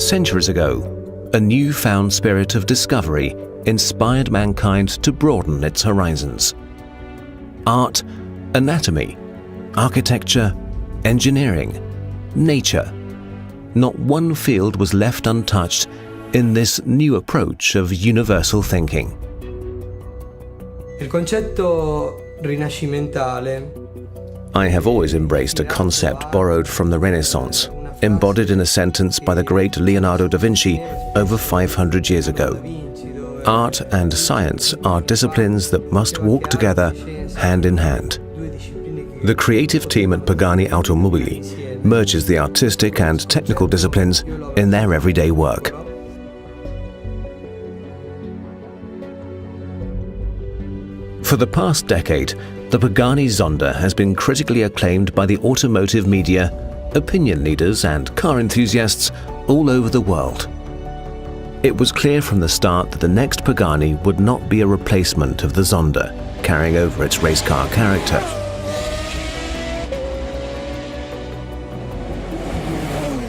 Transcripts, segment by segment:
Centuries ago, a newfound spirit of discovery inspired mankind to broaden its horizons. Art, anatomy, architecture, engineering, nature. Not one field was left untouched in this new approach of universal thinking. Il concetto rinascimentale. I have always embraced a concept borrowed from the Renaissance, embodied in a sentence by the great Leonardo da Vinci over 500 years ago. Art and science are disciplines that must walk together hand in hand. The creative team at Pagani Automobili merges the artistic and technical disciplines in their everyday work. For the past decade, the Pagani Zonda has been critically acclaimed by the automotive media, opinion leaders and car enthusiasts all over the world. It was clear from the start that the next Pagani would not be a replacement of the Zonda, carrying over its race car character.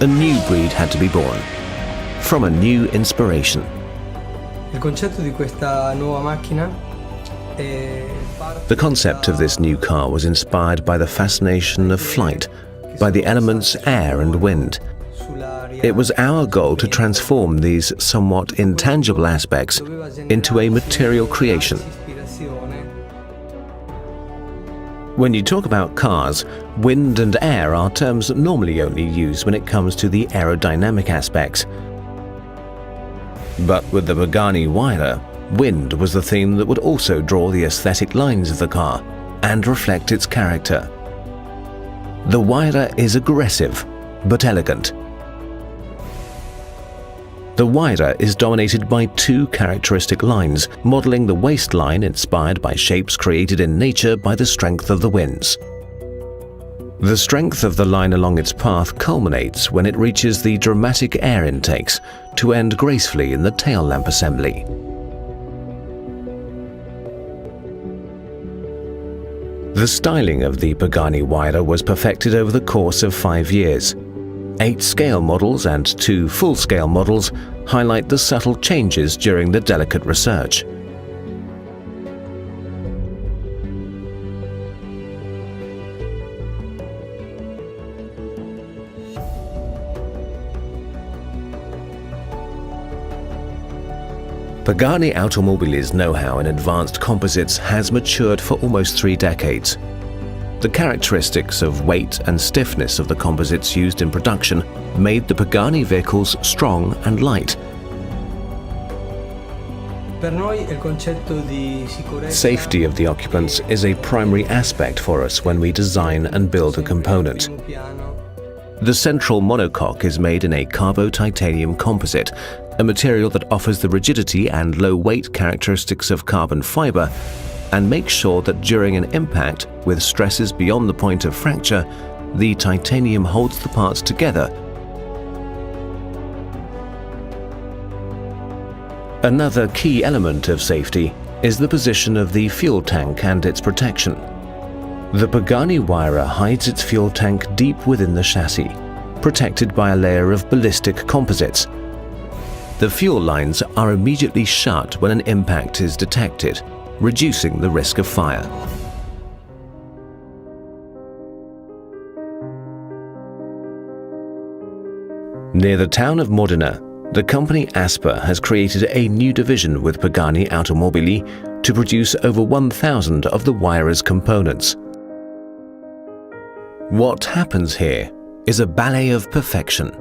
A new breed had to be born, from a new inspiration. Il concetto di questa nuova macchina. The concept of this new car was inspired by the fascination of flight, by the elements air and wind. It was our goal to transform these somewhat intangible aspects into a material creation. When you talk about cars, wind and air are terms normally only used when it comes to the aerodynamic aspects. But with the Pagani Huayra, wind was the theme that would also draw the aesthetic lines of the car and reflect its character. The Huayra is aggressive, but elegant. The Huayra is dominated by two characteristic lines, modeling the waistline inspired by shapes created in nature by the strength of the winds. The strength of the line along its path culminates when it reaches the dramatic air intakes to end gracefully in the tail lamp assembly. The styling of the Pagani Huayra was perfected over the course of 5 years. 8 scale models and 2 full-scale models highlight the subtle changes during the delicate research. Pagani Automobili's know-how in advanced composites has matured for almost 3 decades. The characteristics of weight and stiffness of the composites used in production made the Pagani vehicles strong and light. Safety of the occupants is a primary aspect for us when we design and build a component. The central monocoque is made in a carbo-titanium composite, a material that offers the rigidity and low weight characteristics of carbon fiber and makes sure that during an impact with stresses beyond the point of fracture, the titanium holds the parts together. Another key element of safety is the position of the fuel tank and its protection. The Pagani Huayra hides its fuel tank deep within the chassis, protected by a layer of ballistic composites. The fuel lines are immediately shut when an impact is detected, reducing the risk of fire. Near the town of Modena, the company Aspa has created a new division with Pagani Automobili to produce over 1,000 of the Huayra's components. What happens here is a ballet of perfection.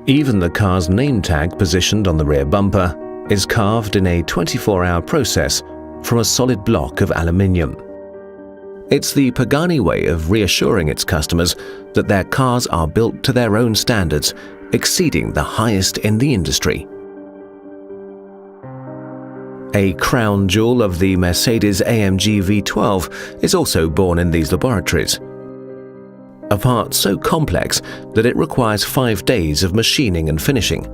Even the car's name tag positioned on the rear bumper is carved in a 24-hour process from a solid block of aluminium. It's the Pagani way of reassuring its customers that their cars are built to their own standards, exceeding the highest in the industry. A crown jewel of the Mercedes-AMG V12 is also born in these laboratories. A part so complex that it requires 5 days of machining and finishing.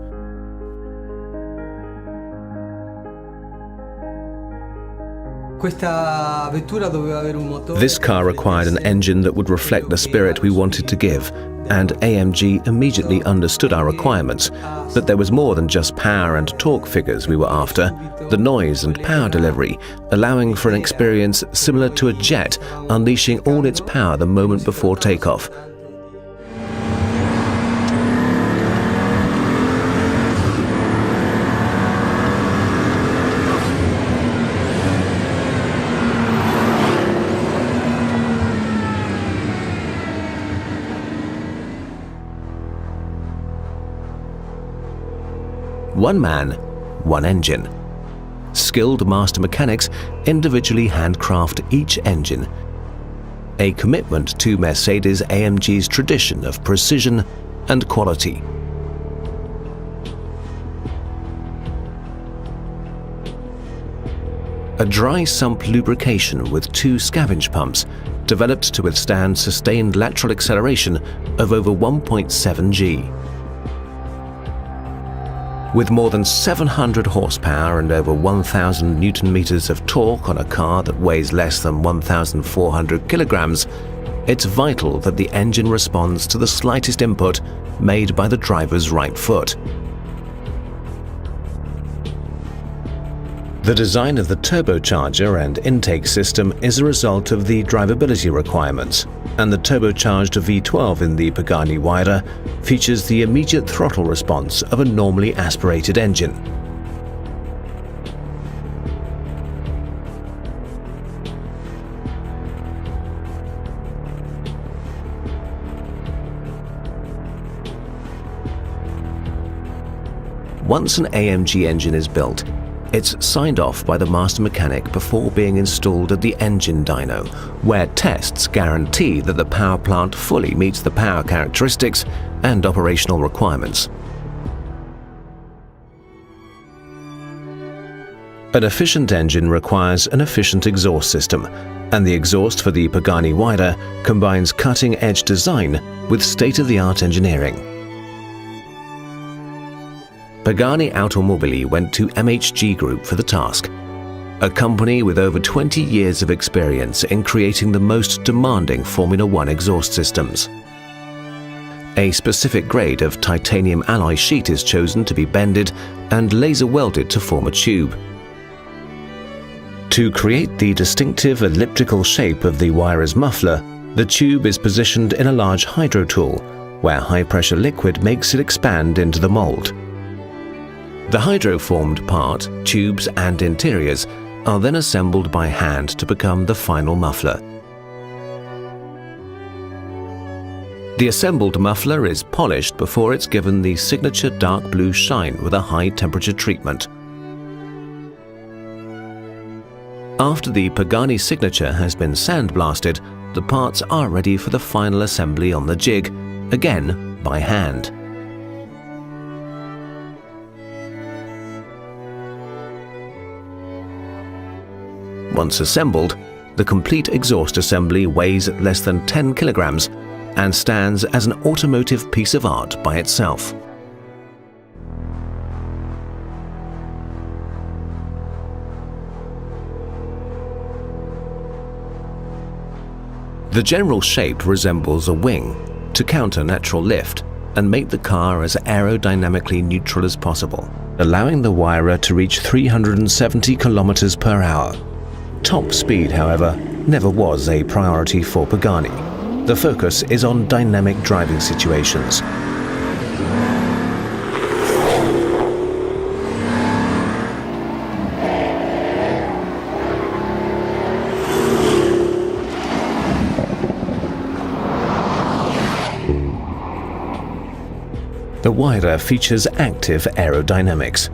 Questa vettura doveva avere un motore. This car required an engine that would reflect the spirit we wanted to give, and AMG immediately understood our requirements, that there was more than just power and torque figures we were after, the noise and power delivery, allowing for an experience similar to a jet unleashing all its power the moment before takeoff. One man, one engine. Skilled master mechanics individually handcraft each engine. A commitment to Mercedes-AMG's tradition of precision and quality. A dry sump lubrication with 2 scavenge pumps, developed to withstand sustained lateral acceleration of over 1.7 G. With more than 700 horsepower and over 1,000 Newton-meters of torque on a car that weighs less than 1,400 kilograms, it's vital that the engine responds to the slightest input made by the driver's right foot. The design of the turbocharger and intake system is a result of the drivability requirements, and the turbocharged V12 in the Pagani Huayra features the immediate throttle response of a normally aspirated engine. Once an AMG engine is built, it's signed off by the master mechanic before being installed at the engine dyno, where tests guarantee that the power plant fully meets the power characteristics and operational requirements. An efficient engine requires an efficient exhaust system, and the exhaust for the Pagani Huayra combines cutting-edge design with state-of-the-art engineering. Pagani Automobili went to MHG Group for the task, a company with over 20 years of experience in creating the most demanding Formula One exhaust systems. A specific grade of titanium alloy sheet is chosen to be bended and laser welded to form a tube. To create the distinctive elliptical shape of the Huayra's muffler, the tube is positioned in a large hydro tool, where high-pressure liquid makes it expand into the mold. The hydro-formed part, tubes and interiors are then assembled by hand to become the final muffler. The assembled muffler is polished before it's given the signature dark blue shine with a high-temperature treatment. After the Pagani signature has been sandblasted, the parts are ready for the final assembly on the jig, again by hand. Once assembled, the complete exhaust assembly weighs at less than 10 kilograms and stands as an automotive piece of art by itself. The general shape resembles a wing to counter natural lift and make the car as aerodynamically neutral as possible, allowing the Huayra to reach 370 kilometers per hour. Top speed, however, never was a priority for Pagani. The focus is on dynamic driving situations. The Huayra features active aerodynamics.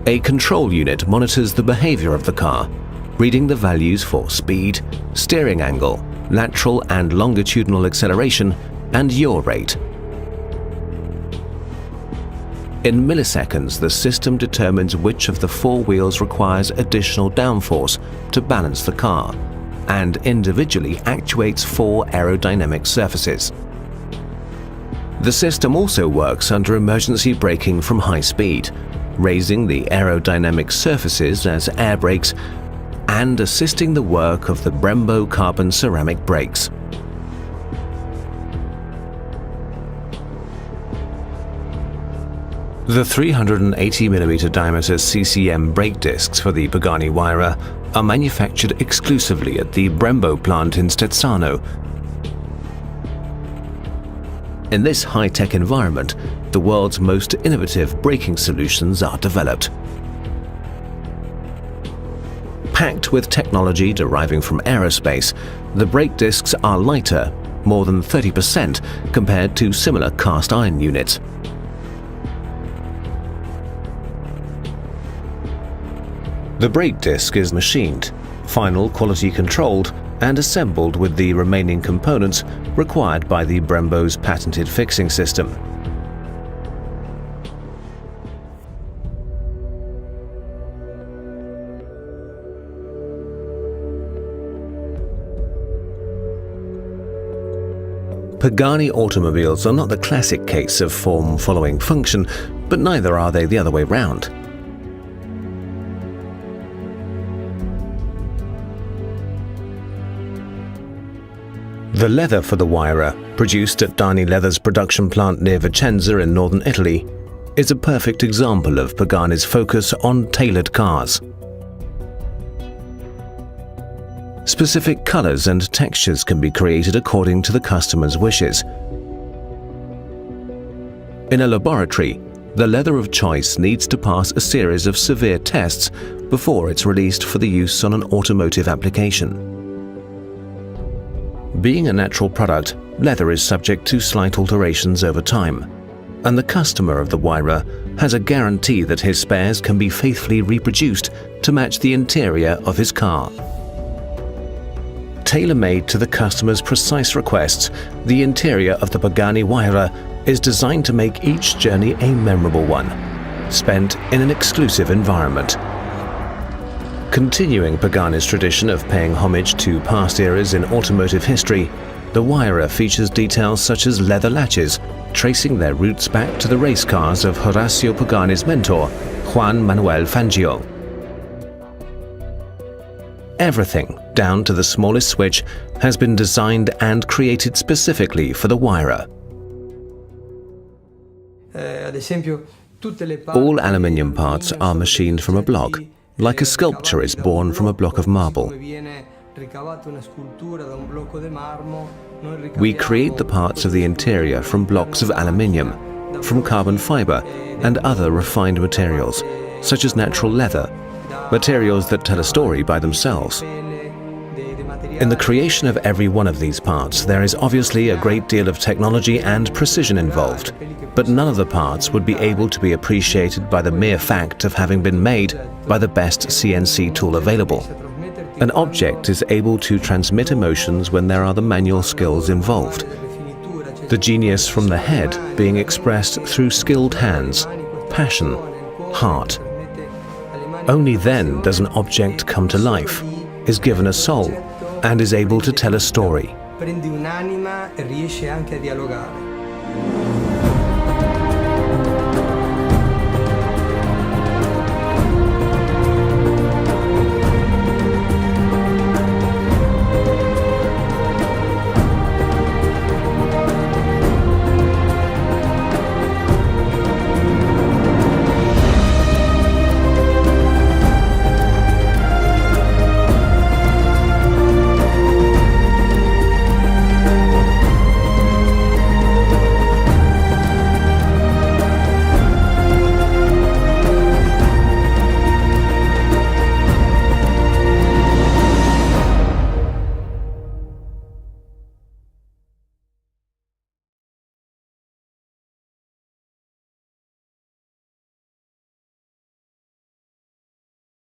A control unit monitors the behavior of the car, reading the values for speed, steering angle, lateral and longitudinal acceleration, and yaw rate. In milliseconds, the system determines which of the 4 wheels requires additional downforce to balance the car, and individually actuates 4 aerodynamic surfaces. The system also works under emergency braking from high speed, raising the aerodynamic surfaces as air brakes, and assisting the work of the Brembo carbon ceramic brakes. The 380mm diameter CCM brake discs for the Pagani Huayra are manufactured exclusively at the Brembo plant in Stezzano. In this high-tech environment, the world's most innovative braking solutions are developed. Packed with technology deriving from aerospace, the brake discs are lighter, more than 30% compared to similar cast iron units. The brake disc is machined, final quality controlled, and assembled with the remaining components required by the Brembo's patented fixing system. Pagani automobiles are not the classic case of form following function, but neither are they the other way round. The leather for the Huayra, produced at Dani Leather's production plant near Vicenza in northern Italy, is a perfect example of Pagani's focus on tailored cars. Specific colors and textures can be created according to the customer's wishes. In a laboratory, the leather of choice needs to pass a series of severe tests before it's released for the use on an automotive application. Being a natural product, leather is subject to slight alterations over time, and the customer of the Huayra has a guarantee that his spares can be faithfully reproduced to match the interior of his car. Tailor-made to the customer's precise requests, the interior of the Pagani Huayra is designed to make each journey a memorable one, spent in an exclusive environment. Continuing Pagani's tradition of paying homage to past eras in automotive history, the Huayra features details such as leather latches, tracing their roots back to the race cars of Horacio Pagani's mentor, Juan Manuel Fangio. Everything, down to the smallest switch, has been designed and created specifically for the Huayra. All aluminium parts are machined from a block, like a sculpture is born from a block of marble. We create the parts of the interior from blocks of aluminium, from carbon fiber and other refined materials, such as natural leather, materials that tell a story by themselves. In the creation of every one of these parts, there is obviously a great deal of technology and precision involved, but none of the parts would be able to be appreciated by the mere fact of having been made by the best CNC tool available. An object is able to transmit emotions when there are the manual skills involved. The genius from the head being expressed through skilled hands, passion, heart. Only then does an object come to life, is given a soul, and is able to tell a story. Prende un'anima e riesce anche a dialogare.